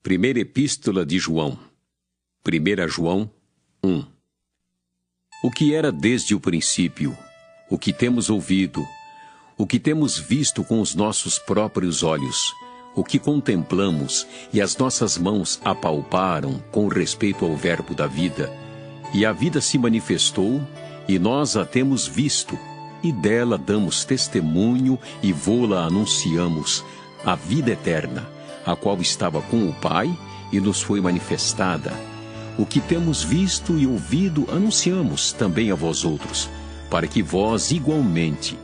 Primeira Epístola de João. 1 João 1. O que era desde o princípio, o que temos ouvido, o que temos visto com os nossos próprios olhos, o que contemplamos e as nossas mãos apalparam com respeito ao Verbo da vida, e a vida se manifestou, e nós a temos visto, e dela damos testemunho e vô-la anunciamos, a vida eterna, a qual estava com o Pai e nos foi manifestada. O que temos visto e ouvido anunciamos também a vós outros, para que vós igualmente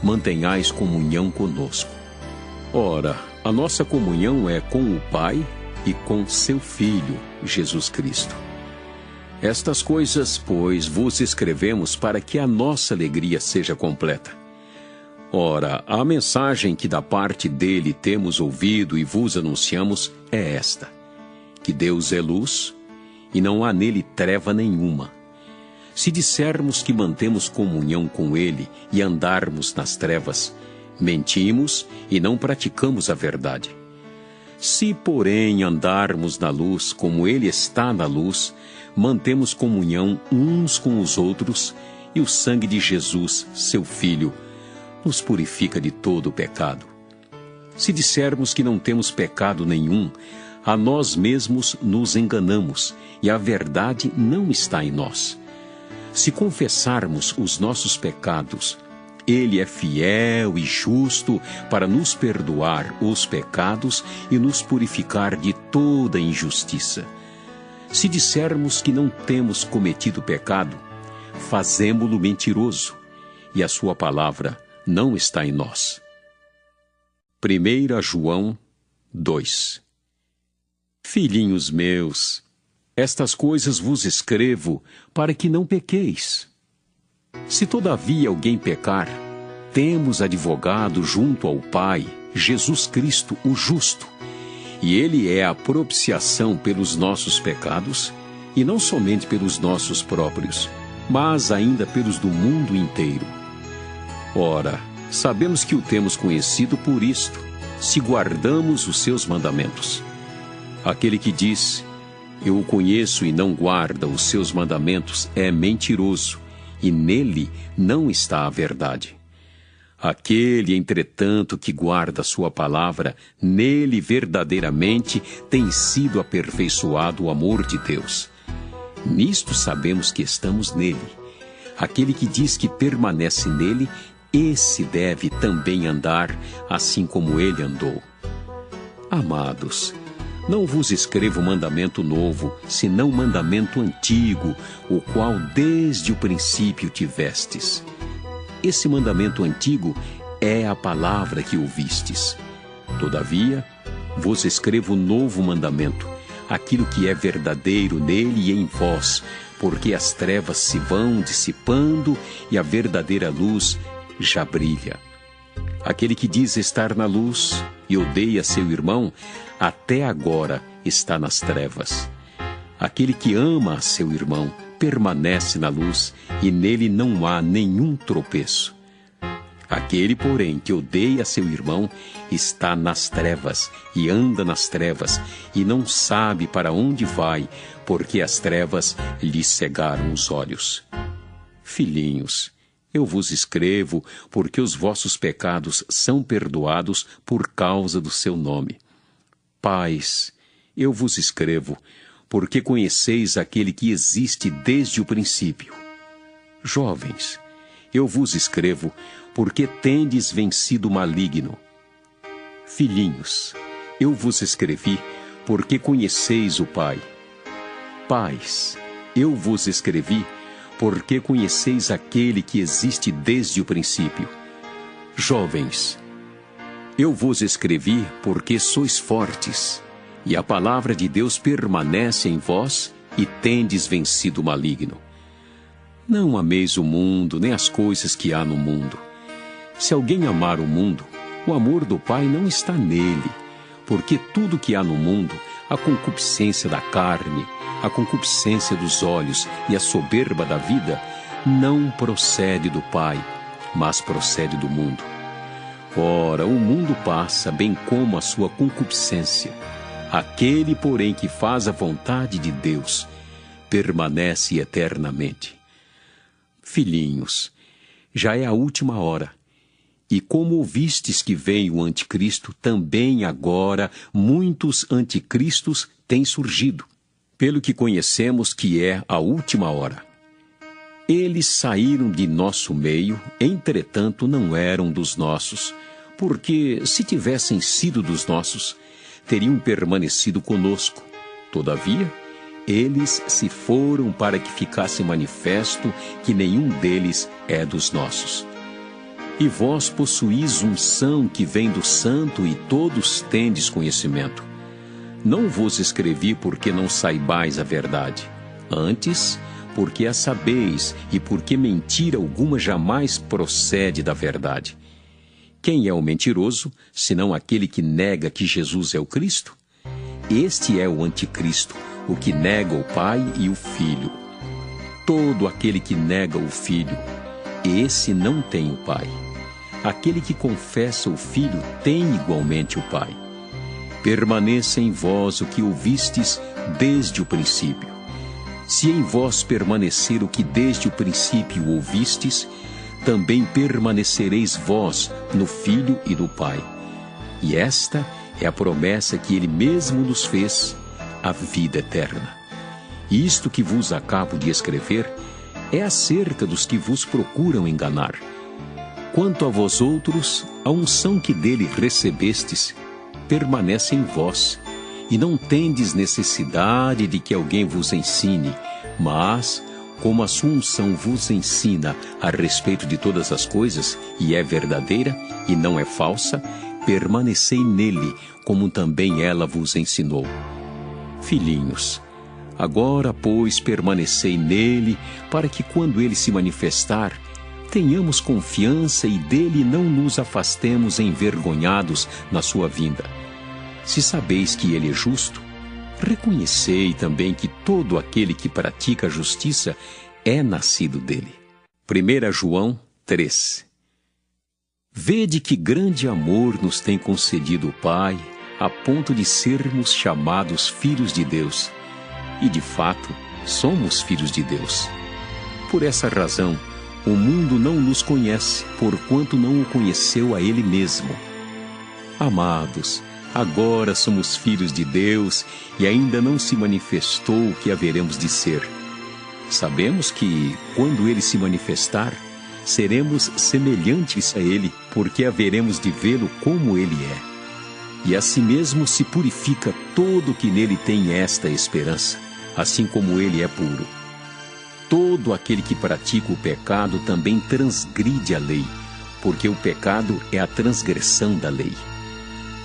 mantenhais comunhão conosco. Ora, a nossa comunhão é com o Pai e com seu Filho, Jesus Cristo. Estas coisas, pois, vos escrevemos para que a nossa alegria seja completa. Ora, a mensagem que da parte dele temos ouvido e vos anunciamos é esta: que Deus é luz e não há nele treva nenhuma. Se dissermos que mantemos comunhão com ele e andarmos nas trevas, mentimos e não praticamos a verdade. Se, porém, andarmos na luz como ele está na luz, mantemos comunhão uns com os outros, e o sangue de Jesus, seu Filho, nos purifica de todo o pecado. Se dissermos que não temos pecado nenhum, a nós mesmos nos enganamos, e a verdade não está em nós. Se confessarmos os nossos pecados, ele é fiel e justo para nos perdoar os pecados e nos purificar de toda injustiça. Se dissermos que não temos cometido pecado, fazemo-lo mentiroso, e a sua palavra não está em nós. 1 João 2. Filhinhos meus, estas coisas vos escrevo para que não pequeis. Se todavia alguém pecar, temos advogado junto ao Pai, Jesus Cristo, o justo. E ele é a propiciação pelos nossos pecados, e não somente pelos nossos próprios, mas ainda pelos do mundo inteiro. Ora, sabemos que o temos conhecido por isto, se guardamos os seus mandamentos. Aquele que diz, eu o conheço e não guarda os seus mandamentos, é mentiroso, e nele não está a verdade. Aquele, entretanto, que guarda a sua palavra, nele verdadeiramente tem sido aperfeiçoado o amor de Deus. Nisto sabemos que estamos nele. Aquele que diz que permanece nele, esse deve também andar assim como ele andou. Amados, não vos escrevo mandamento novo, senão mandamento antigo, o qual desde o princípio tivestes. Esse mandamento antigo é a palavra que ouvistes. Todavia, vos escrevo novo mandamento, aquilo que é verdadeiro nele e em vós, porque as trevas se vão dissipando e a verdadeira luz já brilha. Aquele que diz estar na luz e odeia seu irmão, até agora está nas trevas. Aquele que ama a seu irmão permanece na luz e nele não há nenhum tropeço. Aquele, porém, que odeia seu irmão está nas trevas e anda nas trevas e não sabe para onde vai, porque as trevas lhe cegaram os olhos. Filhinhos, eu vos escrevo porque os vossos pecados são perdoados por causa do seu nome. Pais, eu vos escrevo porque conheceis aquele que existe desde o princípio. Jovens, eu vos escrevo porque tendes vencido o maligno. Filhinhos, eu vos escrevi porque conheceis o Pai. Pais, eu vos escrevi porque conheceis aquele que existe desde o princípio. Jovens, eu vos escrevi porque sois fortes, e a palavra de Deus permanece em vós, e tendes vencido o maligno. Não ameis o mundo, nem as coisas que há no mundo. Se alguém amar o mundo, o amor do Pai não está nele, porque tudo que há no mundo, a concupiscência da carne, a concupiscência dos olhos e a soberba da vida, não procede do Pai, mas procede do mundo. Ora, o mundo passa, bem como a sua concupiscência. Aquele, porém, que faz a vontade de Deus, permanece eternamente. Filhinhos, já é a última hora. E como ouvistes que vem o anticristo, também agora muitos anticristos têm surgido, pelo que conhecemos que é a última hora. Eles saíram de nosso meio, entretanto não eram dos nossos, porque se tivessem sido dos nossos, teriam permanecido conosco. Todavia, eles se foram para que ficasse manifesto que nenhum deles é dos nossos. E vós possuís unção que vem do Santo e todos tendes conhecimento. Não vos escrevi porque não saibais a verdade, antes porque a sabeis e porque mentira alguma jamais procede da verdade. Quem é o mentiroso, senão aquele que nega que Jesus é o Cristo? Este é o anticristo, o que nega o Pai e o Filho. Todo aquele que nega o Filho, esse não tem o Pai. Aquele que confessa o Filho tem igualmente o Pai. Permaneça em vós o que ouvistes desde o princípio. Se em vós permanecer o que desde o princípio ouvistes, também permanecereis vós no Filho e no Pai. E esta é a promessa que Ele mesmo nos fez, a vida eterna. E isto que vos acabo de escrever é acerca dos que vos procuram enganar. Quanto a vós outros, a unção que dele recebestes permanece em vós, e não tendes necessidade de que alguém vos ensine, mas, como a sua unção vos ensina a respeito de todas as coisas, e é verdadeira e não é falsa, permanecei nele, como também ela vos ensinou. Filhinhos, agora, pois, permanecei nele, para que quando ele se manifestar, tenhamos confiança e dele não nos afastemos envergonhados na sua vinda. Se sabeis que ele é justo, reconhecei também que todo aquele que pratica a justiça é nascido dele. 1 João 3. Vede que grande amor nos tem concedido o Pai, a ponto de sermos chamados filhos de Deus. E de fato, somos filhos de Deus. Por essa razão, o mundo não nos conhece, porquanto não o conheceu a Ele mesmo. Amados, agora somos filhos de Deus e ainda não se manifestou o que haveremos de ser. Sabemos que, quando Ele se manifestar, seremos semelhantes a Ele, porque haveremos de vê-lo como Ele é. E assim mesmo se purifica todo que nele tem esta esperança, assim como Ele é puro. Todo aquele que pratica o pecado também transgride a lei, porque o pecado é a transgressão da lei.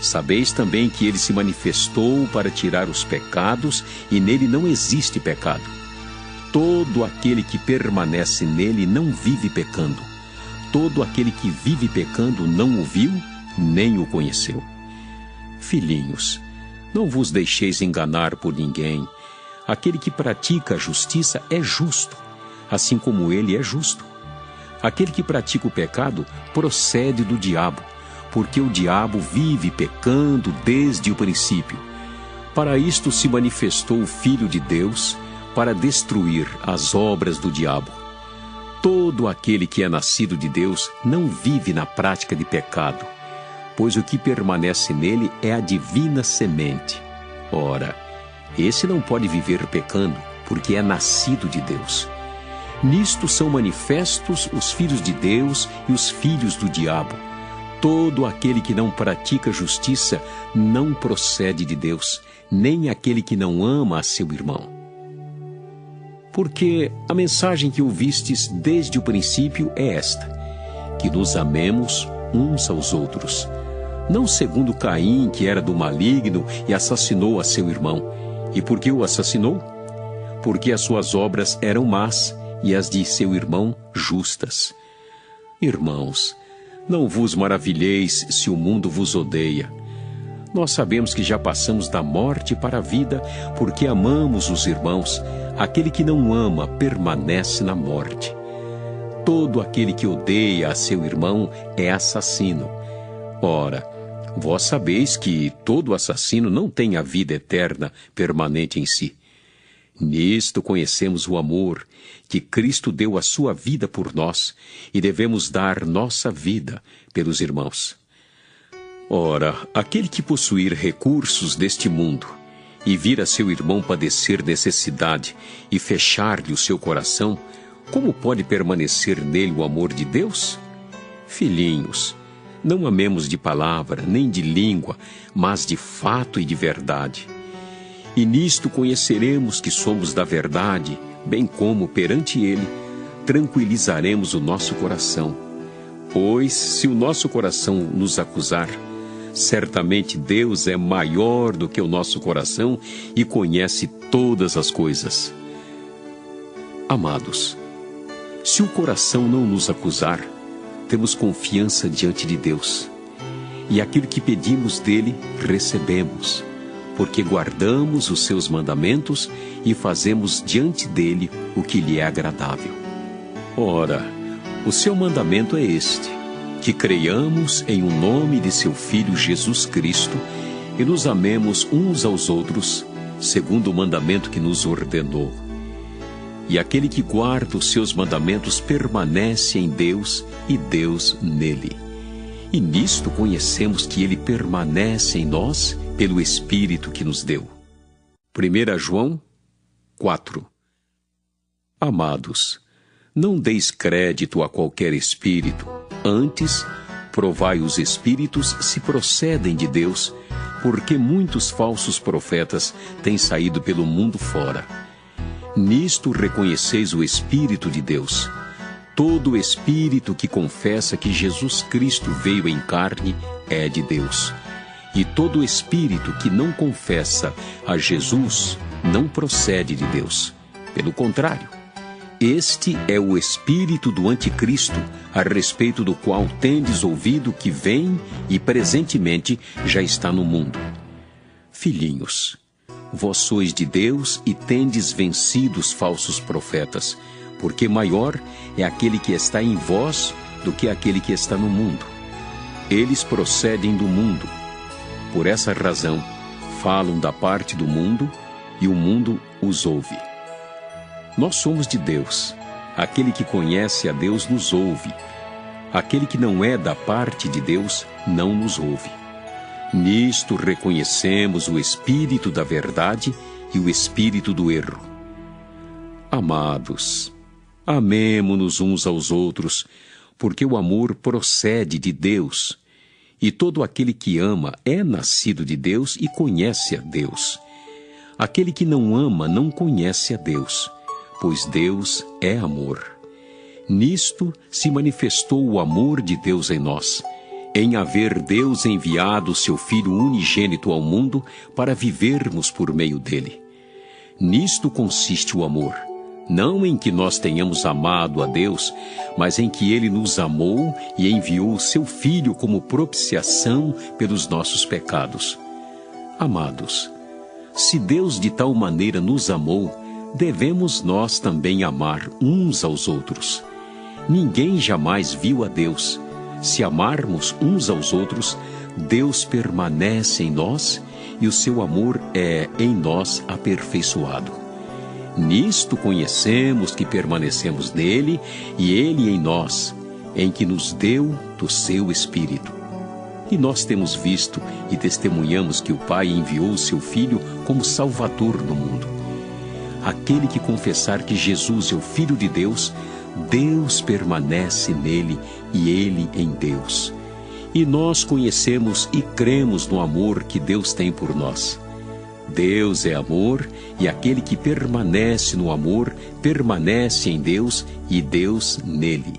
Sabeis também que ele se manifestou para tirar os pecados, e nele não existe pecado. Todo aquele que permanece nele não vive pecando. Todo aquele que vive pecando não o viu, nem o conheceu. Filhinhos, não vos deixeis enganar por ninguém. Aquele que pratica a justiça é justo, assim como ele é justo. Aquele que pratica o pecado procede do diabo, porque o diabo vive pecando desde o princípio. Para isto se manifestou o Filho de Deus, para destruir as obras do diabo. Todo aquele que é nascido de Deus não vive na prática de pecado, pois o que permanece nele é a divina semente. Ora, esse não pode viver pecando, porque é nascido de Deus. Nisto são manifestos os filhos de Deus e os filhos do diabo. Todo aquele que não pratica justiça não procede de Deus, nem aquele que não ama a seu irmão. Porque a mensagem que ouvistes desde o princípio é esta: que nos amemos uns aos outros. Não segundo Caim, que era do maligno e assassinou a seu irmão. E por que o assassinou? Porque as suas obras eram más e as de seu irmão justas. Irmãos, não vos maravilheis se o mundo vos odeia. Nós sabemos que já passamos da morte para a vida, porque amamos os irmãos. Aquele que não ama permanece na morte. Todo aquele que odeia a seu irmão é assassino. Ora, Vós sabeis que todo assassino não tem a vida eterna permanente em si. Nisto conhecemos o amor, que Cristo deu a sua vida por nós, e devemos dar nossa vida pelos irmãos. Ora, aquele que possuir recursos deste mundo, e vir a seu irmão padecer necessidade, e fechar-lhe o seu coração, como pode permanecer nele o amor de Deus? Filhinhos, não amemos de palavra, nem de língua, mas de fato e de verdade. E nisto conheceremos que somos da verdade, bem como, perante Ele, tranquilizaremos o nosso coração. Pois, se o nosso coração nos acusar, certamente Deus é maior do que o nosso coração e conhece todas as coisas. Amados, se o coração não nos acusar, temos confiança diante de Deus, e aquilo que pedimos dele, recebemos, porque guardamos os seus mandamentos e fazemos diante dele o que lhe é agradável. Ora, o seu mandamento é este, que creiamos em o nome de seu Filho Jesus Cristo e nos amemos uns aos outros, segundo o mandamento que nos ordenou. E aquele que guarda os seus mandamentos permanece em Deus e Deus nele. E nisto conhecemos que ele permanece em nós pelo Espírito que nos deu. 1 João 4. Amados, não deis crédito a qualquer espírito, antes, provai os espíritos se procedem de Deus, porque muitos falsos profetas têm saído pelo mundo fora. Nisto reconheceis o Espírito de Deus. Todo espírito que confessa que Jesus Cristo veio em carne é de Deus. E todo espírito que não confessa a Jesus não procede de Deus. Pelo contrário, este é o espírito do anticristo, a respeito do qual tendes ouvido que vem e presentemente já está no mundo. Filhinhos, vós sois de Deus e tendes vencido os falsos profetas, porque maior é aquele que está em vós do que aquele que está no mundo. Eles procedem do mundo. Por essa razão, falam da parte do mundo e o mundo os ouve. Nós somos de Deus. Aquele que conhece a Deus nos ouve. Aquele que não é da parte de Deus não nos ouve. Nisto reconhecemos o espírito da verdade e o espírito do erro. Amados, amemo-nos uns aos outros, porque o amor procede de Deus, e todo aquele que ama é nascido de Deus e conhece a Deus. Aquele que não ama não conhece a Deus, pois Deus é amor. Nisto se manifestou o amor de Deus em nós, em haver Deus enviado o seu Filho unigênito ao mundo para vivermos por meio dele. Nisto consiste o amor, não em que nós tenhamos amado a Deus, mas em que ele nos amou e enviou o seu Filho como propiciação pelos nossos pecados. Amados, se Deus de tal maneira nos amou, devemos nós também amar uns aos outros. Ninguém jamais viu a Deus. Se amarmos uns aos outros, Deus permanece em nós e o seu amor é em nós aperfeiçoado. Nisto conhecemos que permanecemos nele e ele em nós, em que nos deu do seu Espírito. E nós temos visto e testemunhamos que o Pai enviou o seu Filho como Salvador no mundo. Aquele que confessar que Jesus é o Filho de Deus, Deus permanece nele e ele em Deus. E nós conhecemos e cremos no amor que Deus tem por nós. Deus é amor, e aquele que permanece no amor, permanece em Deus e Deus nele.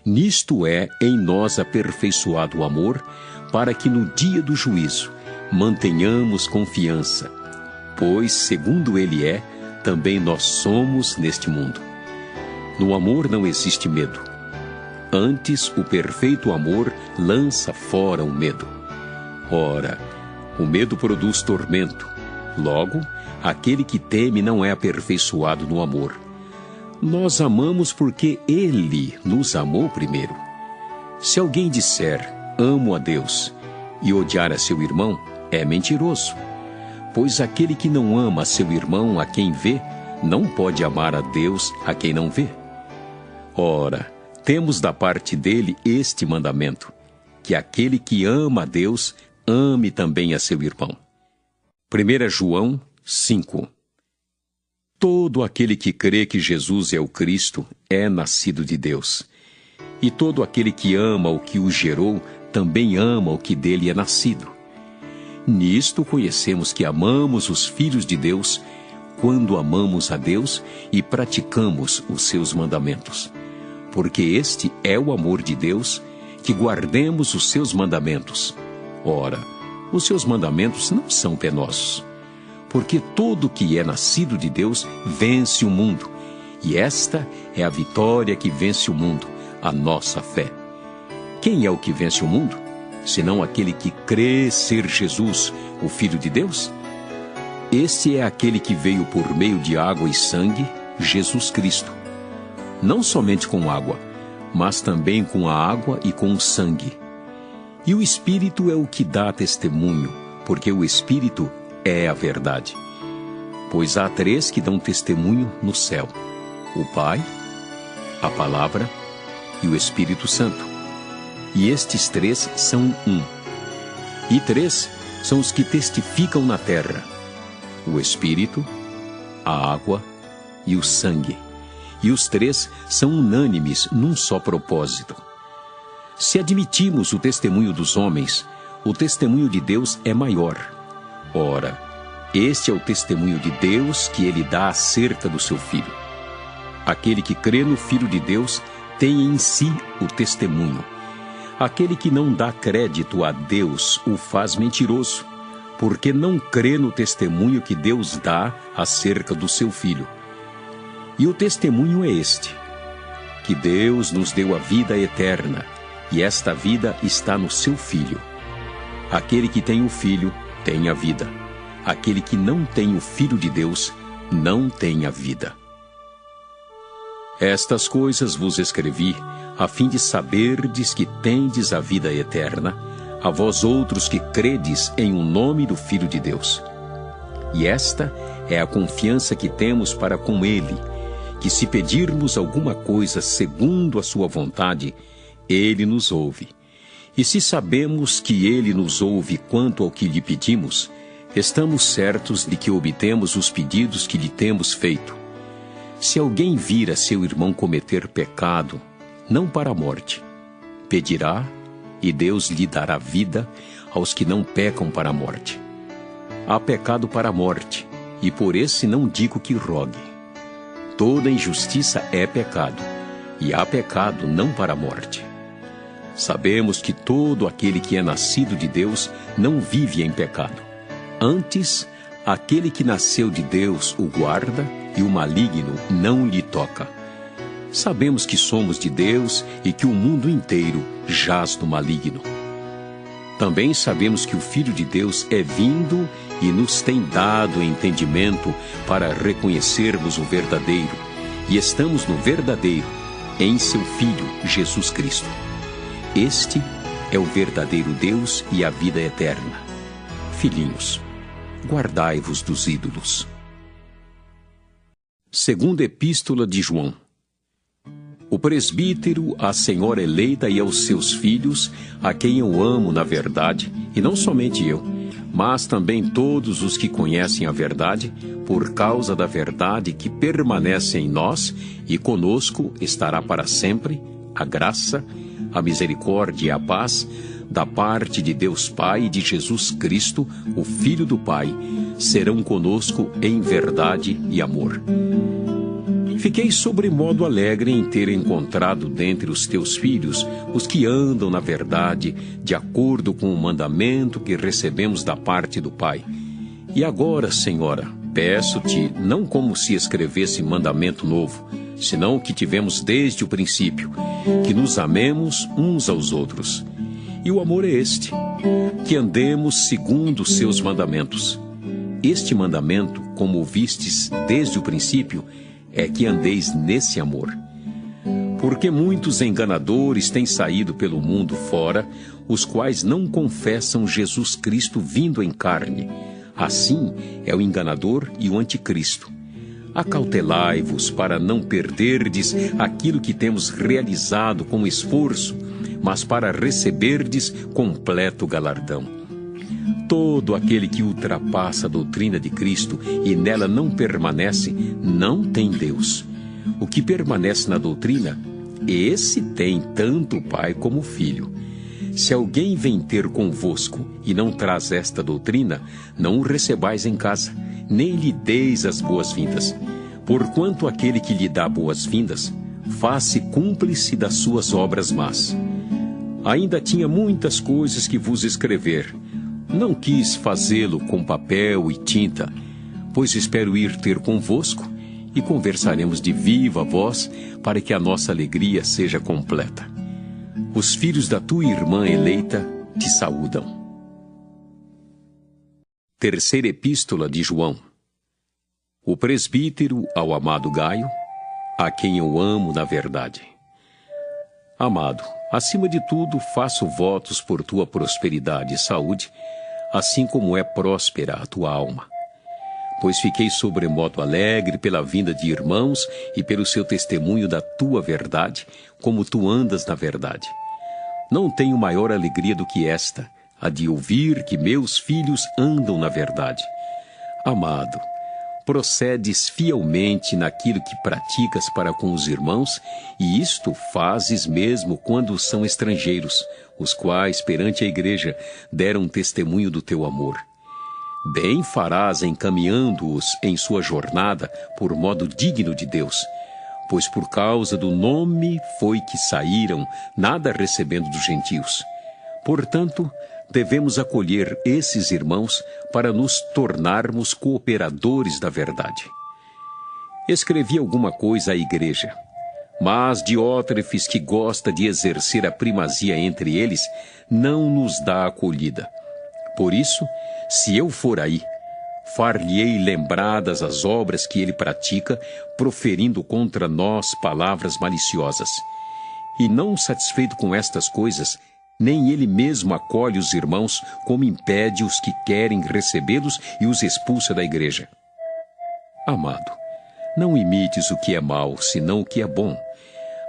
Nisto é em nós aperfeiçoado o amor, para que no dia do juízo mantenhamos confiança, pois, segundo ele é, também nós somos neste mundo. No amor não existe medo. Antes, o perfeito amor lança fora o medo. Ora, o medo produz tormento. Logo, aquele que teme não é aperfeiçoado no amor. Nós amamos porque ele nos amou primeiro. Se alguém disser, amo a Deus, e odiar a seu irmão é mentiroso. Pois aquele que não ama seu irmão a quem vê, não pode amar a Deus a quem não vê. Ora, temos da parte dele este mandamento, que aquele que ama a Deus, ame também a seu irmão. 1 João 5. Todo aquele que crê que Jesus é o Cristo é nascido de Deus. E todo aquele que ama o que o gerou, também ama o que dele é nascido. Nisto conhecemos que amamos os filhos de Deus, quando amamos a Deus e praticamos os seus mandamentos. Porque este é o amor de Deus, que guardemos os seus mandamentos. Ora, os seus mandamentos não são penosos, porque todo que é nascido de Deus vence o mundo, e esta é a vitória que vence o mundo, a nossa fé. Quem é o que vence o mundo, senão aquele que crê ser Jesus, o Filho de Deus? Este é aquele que veio por meio de água e sangue, Jesus Cristo. Não somente com água, mas também com a água e com o sangue. E o Espírito é o que dá testemunho, porque o Espírito é a verdade. Pois há três que dão testemunho no céu: o Pai, a Palavra e o Espírito Santo. E estes três são um. E três são os que testificam na terra: o Espírito, a água e o sangue. E os três são unânimes num só propósito. Se admitimos o testemunho dos homens, o testemunho de Deus é maior. Ora, este é o testemunho de Deus que ele dá acerca do seu Filho. Aquele que crê no Filho de Deus tem em si o testemunho. Aquele que não dá crédito a Deus o faz mentiroso, porque não crê no testemunho que Deus dá acerca do seu Filho. E o testemunho é este: que Deus nos deu a vida eterna, e esta vida está no seu Filho. Aquele que tem o Filho tem a vida. Aquele que não tem o Filho de Deus não tem a vida. Estas coisas vos escrevi, a fim de saberdes que tendes a vida eterna, a vós outros que credes em o nome do Filho de Deus. E esta é a confiança que temos para com Ele, que se pedirmos alguma coisa segundo a sua vontade, Ele nos ouve. E se sabemos que Ele nos ouve quanto ao que lhe pedimos, estamos certos de que obtemos os pedidos que lhe temos feito. Se alguém vir a seu irmão cometer pecado, não para a morte, pedirá, e Deus lhe dará vida aos que não pecam para a morte. Há pecado para a morte, e por esse não digo que rogue. Toda injustiça é pecado, e há pecado não para a morte. Sabemos que todo aquele que é nascido de Deus não vive em pecado. Antes, aquele que nasceu de Deus o guarda, e o maligno não lhe toca. Sabemos que somos de Deus e que o mundo inteiro jaz no maligno. Também sabemos que o Filho de Deus é vindo e nos tem dado entendimento para reconhecermos o verdadeiro, e estamos no verdadeiro, em seu Filho, Jesus Cristo. Este é o verdadeiro Deus e a vida eterna. Filhinhos, guardai-vos dos ídolos. Segunda Epístola de João. O presbítero, a senhora eleita e aos seus filhos, a quem eu amo na verdade, e não somente eu, mas também todos os que conhecem a verdade, por causa da verdade que permanece em nós e conosco estará para sempre, a graça, a misericórdia e a paz, da parte de Deus Pai e de Jesus Cristo, o Filho do Pai, serão conosco em verdade e amor. Fiquei sobremodo alegre em ter encontrado dentre os teus filhos os que andam na verdade, de acordo com o mandamento que recebemos da parte do Pai. E agora, Senhora, peço-te, não como se escrevesse mandamento novo, senão o que tivemos desde o princípio, que nos amemos uns aos outros. E o amor é este, que andemos segundo os seus mandamentos. Este mandamento, como ouvistes desde o princípio, é que andeis nesse amor. Porque muitos enganadores têm saído pelo mundo fora, os quais não confessam Jesus Cristo vindo em carne. Assim é o enganador e o anticristo. Acautelai-vos para não perderdes aquilo que temos realizado com esforço, mas para receberdes completo galardão. Todo aquele que ultrapassa a doutrina de Cristo e nela não permanece, não tem Deus. O que permanece na doutrina, esse tem tanto o Pai como o Filho. Se alguém vem ter convosco e não traz esta doutrina, não o recebais em casa, nem lhe deis as boas-vindas. Porquanto aquele que lhe dá boas-vindas, faz-se cúmplice das suas obras más. Ainda tinha muitas coisas que vos escrever. Não quis fazê-lo com papel e tinta, pois espero ir ter convosco e conversaremos de viva voz para que a nossa alegria seja completa. Os filhos da tua irmã eleita te saúdam. Terceira Epístola de João. O presbítero ao amado Gaio, a quem eu amo na verdade. Amado, acima de tudo faço votos por tua prosperidade e saúde, assim como é próspera a tua alma. Pois fiquei sobremodo alegre pela vinda de irmãos e pelo seu testemunho da tua verdade, como tu andas na verdade. Não tenho maior alegria do que esta, a de ouvir que meus filhos andam na verdade. Amado, procedes fielmente naquilo que praticas para com os irmãos, e isto fazes mesmo quando são estrangeiros, os quais, perante a igreja, deram testemunho do teu amor. Bem farás encaminhando-os em sua jornada por modo digno de Deus, pois por causa do nome foi que saíram, nada recebendo dos gentios. Portanto, devemos acolher esses irmãos para nos tornarmos cooperadores da verdade. Escrevi alguma coisa à igreja, mas Diótrefes, que gosta de exercer a primazia entre eles, não nos dá acolhida. Por isso, se eu for aí, far-lhe-ei lembradas as obras que ele pratica, proferindo contra nós palavras maliciosas. E não satisfeito com estas coisas, nem ele mesmo acolhe os irmãos, como impede os que querem recebê-los e os expulsa da igreja. Amado, não imites o que é mau, senão o que é bom.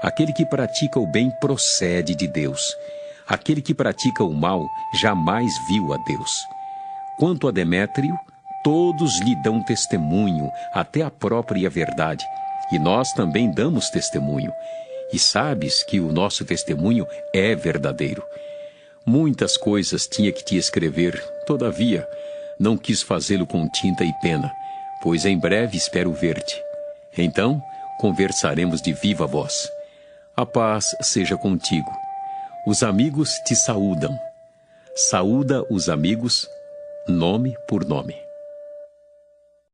Aquele que pratica o bem procede de Deus. Aquele que pratica o mal jamais viu a Deus. Quanto a Demétrio, todos lhe dão testemunho, até a própria verdade, e nós também damos testemunho. E sabes que o nosso testemunho é verdadeiro. Muitas coisas tinha que te escrever, todavia, não quis fazê-lo com tinta e pena, pois em breve espero ver-te. Então, conversaremos de viva voz. A paz seja contigo. Os amigos te saúdam. Saúda os amigos, nome por nome.